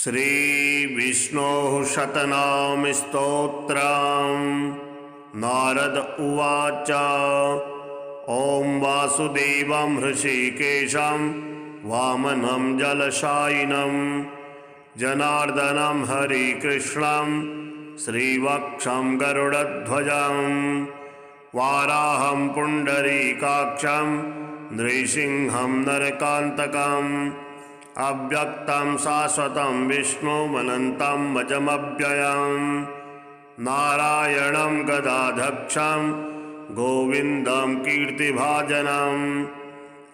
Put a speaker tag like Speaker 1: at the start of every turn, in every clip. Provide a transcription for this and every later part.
Speaker 1: श्रीविष्णोः शतनाम स्तोत्रम्। नारद उवाच। ॐ वासुदेवं हृषीकेशं वामनं जलशायिनं जनार्दनं हरिकृष्णं श्रीवक्षं गरुडध्वजं वाराहं पुण्डरीकाक्षं नृसिंहं नरकान्तकम् अव्यक्तं शाश्वतं विष्णुमनन्तं अजमव्ययम् नारायणं गदाधक्षं गोविन्दं कीर्तिभाजनं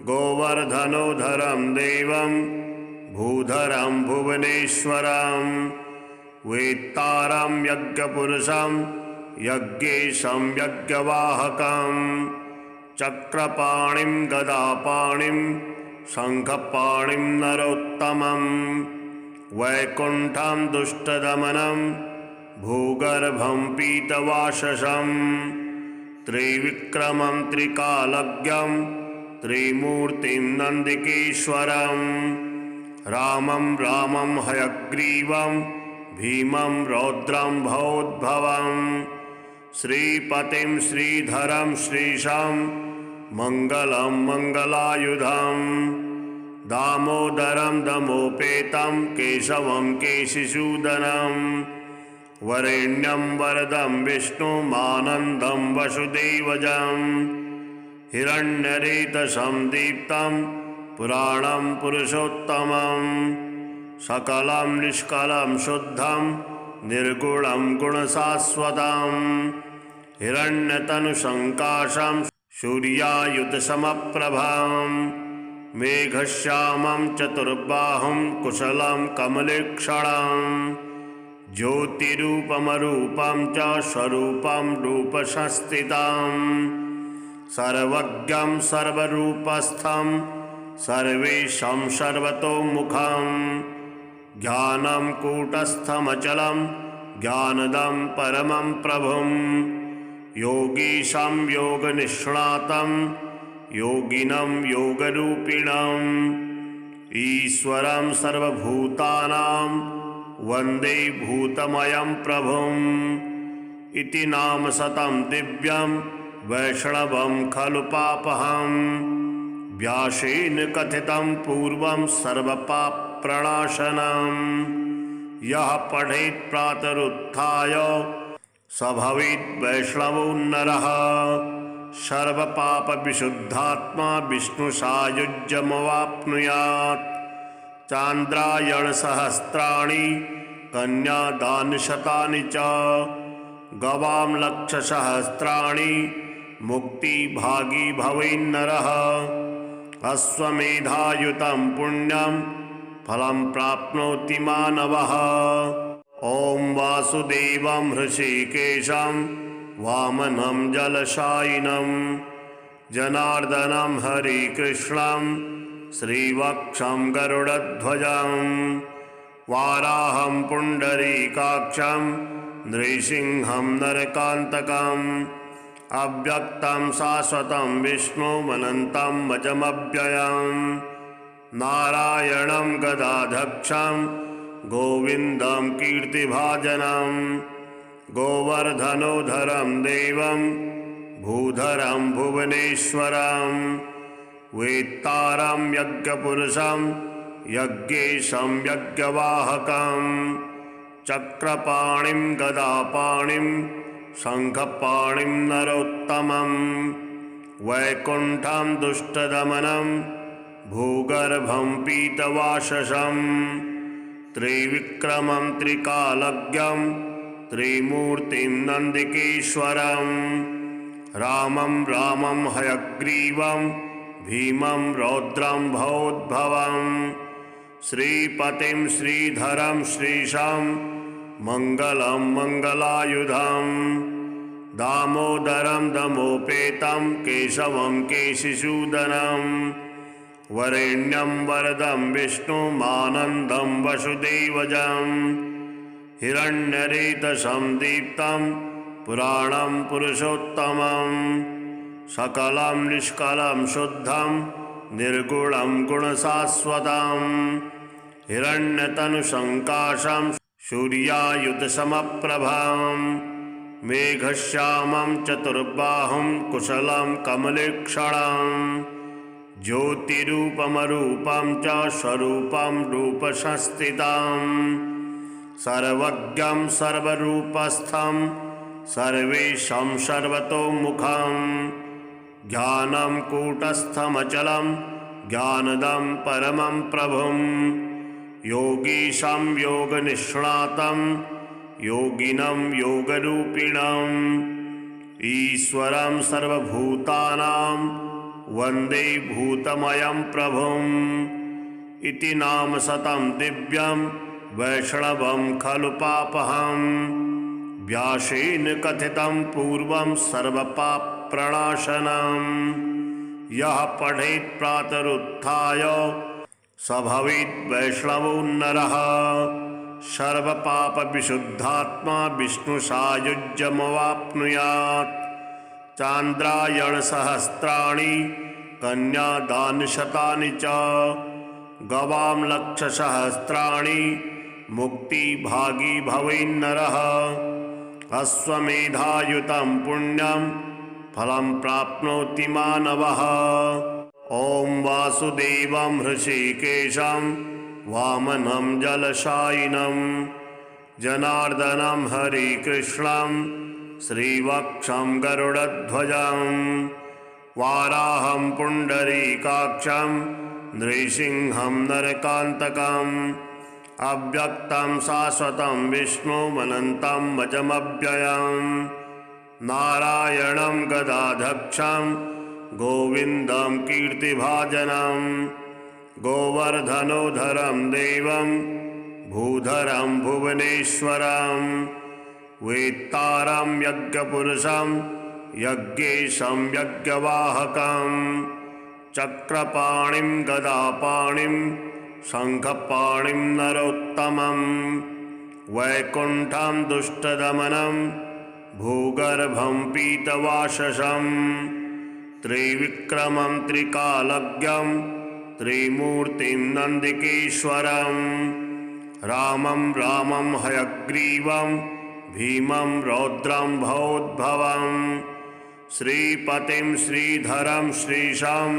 Speaker 1: गोवर्धनोधरं देवं भूधरं भुवनेश्वरं वेत्तारं यज्ञपुरुषं यज्ञेशं यज्ञवाहकं चक्रपाणिं गदापाणिं शङ्खपाणिं नरोत्तमं वैकुण्ठं दुष्टदमनं भूगर्भं पीतवाससं त्रिविक्रमं त्रिकालज्ञं त्रिमूर्तिं नन्दिकेश्वरं रामं हयग्रीवं भीमं रौद्रं भवोद्भवं श्रीपतिं श्रीधरं श्रीशां मङ्गलं मङ्गलायुधं दामोदरं दमोपेतं केशवं केशिसूदनं वरेण्यं वरदं विष्णुमानन्दं वसुदेवजं हिरण्यरेतसं दीप्तं पुराणं पुरुषोत्तमं सकलं निष्कलं शुद्धं निर्गुणं गुणशाश्वतं हिरण्यतनुसङ्काशं सूर्यायुधसमप्रभां मेघश्यामं चतुर्बाहुं कुशलं कमलेक्षणं ज्योतिरूपमरूपं च स्वरूपं रूपसंस्थितं सर्वज्ञं सर्वरूपस्थं सर्वेशं सर्वतोमुखं ज्ञानं कूटस्थमचलं ज्ञानदं परमं प्रभुं योगीशं योगनिष्णातं योगिनं योगरूपिणम् ईश्वरं सर्वभूतानां वन्दे भूतमयं प्रभुम् इति नाम शतं दिव्यं वैष्णवं खलु पापहं व्यासेन कथितं पूर्वं सर्वपापप्रणाशनं यः पठेत् प्रातरुत्थाय स भवेत् वैष्णवो नरः सर्वपापविशुद्धात्मा विष्णुसायुज्यमवाप्नुयात् चान्द्रायणसहस्राणि कन्यादानशतानि च गवां लक्षसहस्राणि मुक्तिभागी भवेन्नरः अश्वमेधायुतं पुण्यं फलं प्राप्नोति मानवः। ॐ वासुदेवं हृषीकेशं वामनं जलशायिनं जनार्दनं हरिकृष्णं श्रीवक्षं गरुडध्वजं वाराहं पुण्डरीकाक्षं नृसिंहं नरकान्तकम् अव्यक्तं शाश्वतं विष्णुमनन्तं अजमव्ययम् नारायणं गदाधक्षं गोविन्दं कीर्तिभाजनं गोवर्धनोधरं देवं भूधरं भुवनेश्वरं वेत्तारं यज्ञपुरुषं यज्ञेशं यज्ञवाहकं चक्रपाणिं गदापाणिं शङ्खपाणिं नरोत्तमं वैकुण्ठं दुष्टदमनं भूगर्भं पीतवाससं त्रिविक्रमं त्रिकालज्ञं त्रिमूर्तिं नन्दिकेश्वरं रामं हयग्रीवं भीमं रौद्रं भवोद्भवं श्रीपतिं श्रीधरं श्रीशां मङ्गलं मङ्गलायुधं दामोदरं दमोपेतं केशवं केशिसूदनं वरेण्यं वरदं विष्णुमानन्दं वसुदेवजं हिरण्यरेतसं दीप्तं पुराणं पुरुषोत्तमं सकलं निष्कलं शुद्धं निर्गुणं गुणशाश्वतं हिरण्यतनुसङ्काशं सूर्यायुतसमप्रभां मेघश्यामं चतुर्बाहुं कुशलं कमलेक्षणं ज्योतिरूपमरूपं च स्वरूपं रूपसंस्थितं सर्वज्ञं सर्वरूपस्थं सर्वेशं सर्वतोमुखं ज्ञानं कूटस्थमचलं ज्ञानदं परमं प्रभुं योगीशं योगनिष्णातं योगिनं योगरूपिणं ईश्वरं सर्वभूतानां वन्दे भूतमयं प्रभुम् इति नाम शतं दिव्यं वैष्णवं खलु पापहं व्यासेन कथितं पूर्वं सर्वपापप्रणाशनम् यः पठेत् प्रातरुत्थाय स भवेत् वैष्णवो नरः सर्वपापविशुद्धात्मा विष्णुसायुज्यमवाप्नुयात् चान्द्रायणसहस्राणि कन्यादानशतानि च गवां लक्षसहस्राणि मुक्तिभागी भवेन्नरः अश्वमेधायुतं पुण्यं फलं प्राप्नोति मानवः ॐ वासुदेवं हृषीकेशं वामनं जलशायिनं जनार्दनं हरिकृष्णं श्रीवक्षं गरुडध्वजं वाराहं पुण्डरीकाक्षं नृसिंहं नरकान्तकम् अव्यक्तं शाश्वतं विष्णुमनन्तं वचमव्ययम् नारायणं गदाधक्षं गोविन्दं कीर्तिभाजनं गोवर्धनोधरं देवं भूधरं भुवनेश्वरं वेत्तारं यज्ञपुरुषं यज्ञेशं यज्ञवाहकं चक्रपाणिं गदापाणिं शङ्खपाणिं नरोत्तमं वैकुण्ठं दुष्टदमनं भूगर्भं पीतवाससं त्रिविक्रमं त्रिकालज्ञं त्रिमूर्तिं नन्दिकेश्वरं रामं रामं हयग्रीवं भीमं रौद्रं भवोद्भवं श्रीपतिं श्रीधरं श्रीशं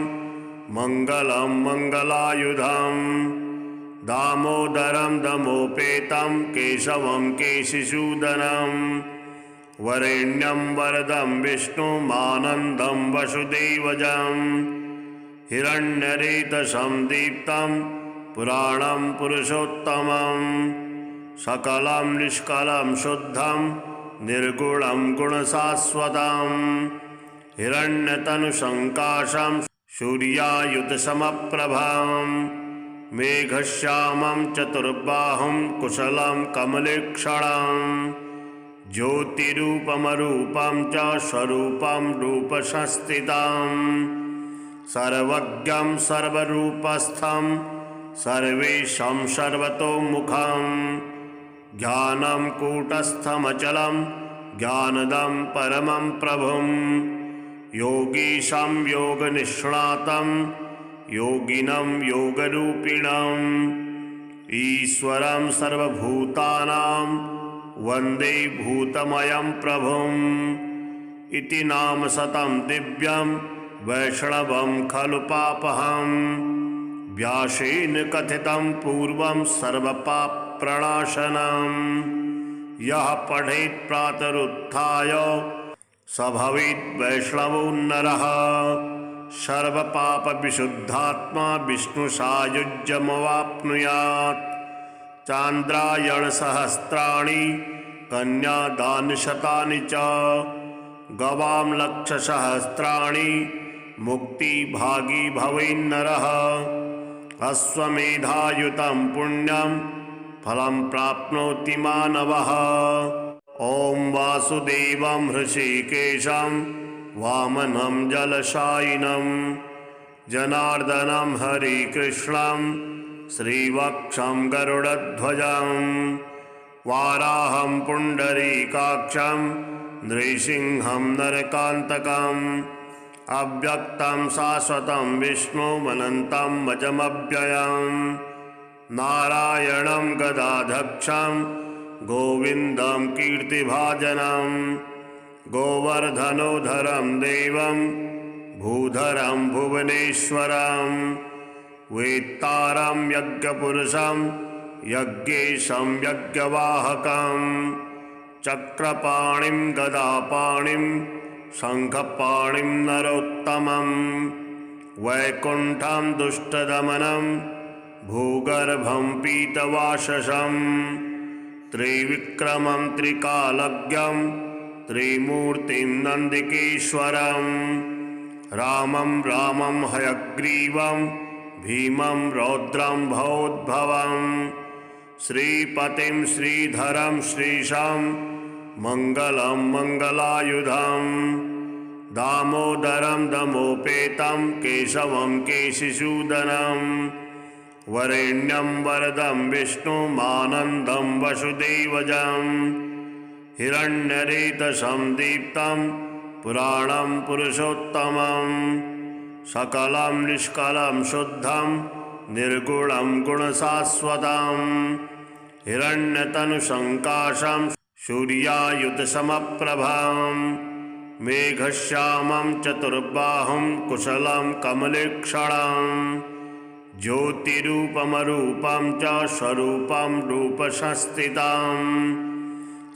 Speaker 1: मङ्गलं मङ्गलायुधं दामोदरं दमोपेतं केशवं केशिसूदनं वरेण्यं वरदं विष्णुमानन्दं वसुदेवजं हिरण्यरेतसं दीप्तं पुराणं पुरुषोत्तमं सकलं निष्कलं शुद्धं निर्गुणं गुणशाश्वतं हिरण्यतनुसङ्काशं सूर्यायुतसमप्रभां मेघश्यामं चतुर्बाहुं कुशलं कमलेक्षणं ज्योतिरूपमरूपं च स्वरूपं रूपसंस्थितं सर्वज्ञं सर्वरूपस्थं सर्वेशं सर्वतोमुखं ज्ञानं कूटस्थमचलं ज्ञानदं परमं प्रभुं योगीशं योगनिष्णातं योगिनं योगरूपिणं ईश्वरं सर्वभूतानां वन्दे भूतमयं प्रभुम् इति नाम शतं दिव्यं वैष्णवं खलु पापहं व्यासेन कथितं पूर्वं सर्वपापप्रणाशनम् यः पठेत् प्रातरुत्थाय स भवेत् वैष्णवो नरः सर्वपापविशुद्धात्मा विष्णुसायुज्यमवाप्नुयात् चान्द्रायणसहस्राणि कन्यादानशतानि च गवां लक्षसहस्राणि मुक्तिभागी भवेन्नरः अश्वमेधायुतं पुण्यं फलं प्राप्नोति मानवः ॐ वासुदेवं हृषीकेशं वामनं जलशायिनं जनार्दनं हरिकृष्णं श्रीवक्षं गरुडध्वजं वाराहं पुण्डरीकाक्षं नृसिंहं नरकान्तकम् अव्यक्तं शाश्वतं विष्णुमनन्तं वचमव्ययम् नारायणं गदाधक्षं गोविन्दं कीर्तिभाजनं गोवर्धनोधरं देवं भूधरं भुवनेश्वरं वेत्तारं यज्ञपुरुषं यज्ञेशं यज्ञवाहकं चक्रपाणिं गदापाणिं शङ्खपाणिं नरोत्तमं वैकुण्ठं दुष्टदमनं भूगर्भं पीतवाससं त्रिविक्रमं त्रिकालज्ञं त्रिमूर्तिं नन्दिकेश्वरं रामं रामं हयग्रीवं भीमं रौद्रं भवोद्भवं श्रीपतिं श्रीधरं श्रीशां मङ्गलं मङ्गलायुधं दामोदरं दमोपेतं केशवं केशिसूदनं वरेण्यं वरदं विष्णुमानन्दं वसुदेवजं हिरण्यरेतसं दीप्तं पुराणं पुरुषोत्तमं सकलं निष्कलं शुद्धं निर्गुणं गुणशाश्वतं हिरण्यतनुसङ्काशं सूर्यायुतसमप्रभं मेघश्यामं चतुर्बाहुं कुशलं कमलेक्षणं ज्योतिरूपमरूपं च स्वरूपं रूपसंस्थितं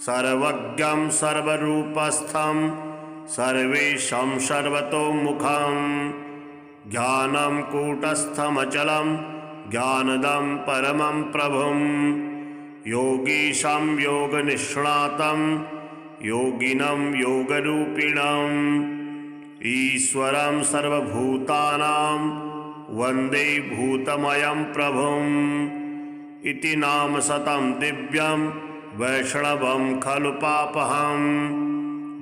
Speaker 1: सर्वज्ञं सर्वरूपस्थं सर्वेशं सर्वतोमुखं ज्ञानं कूटस्थमचलं ज्ञानदं परमं प्रभुं योगीशं योगनिष्णातं योगिनं योगरूपिणम् ईश्वरं सर्वभूतानां वन्दे भूतमयं प्रभुम् इति नाम शतं दिव्यं वैष्णवं खलु पापहं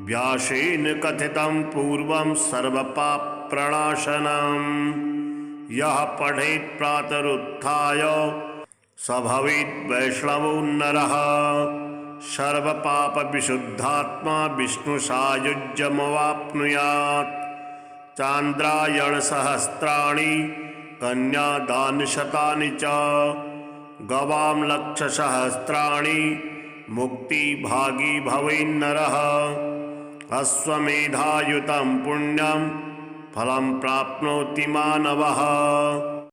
Speaker 1: व्यासेन कथितं पूर्वं सर्वपापप्रणाशनं यः पठेत् प्रातरुत्थाय स भवेत् वैष्णवो नरः सर्वपापविशुद्धात्मा विष्णुसायुज्यमवाप्नुयात् चान्द्रायणसहस्राणि कन्यादानशतानि च गवां लक्षसहस्राणि मुक्तिभागी भवेन्नरः अश्वमेधायुतं पुण्यं फलं प्राप्नोति मानवः।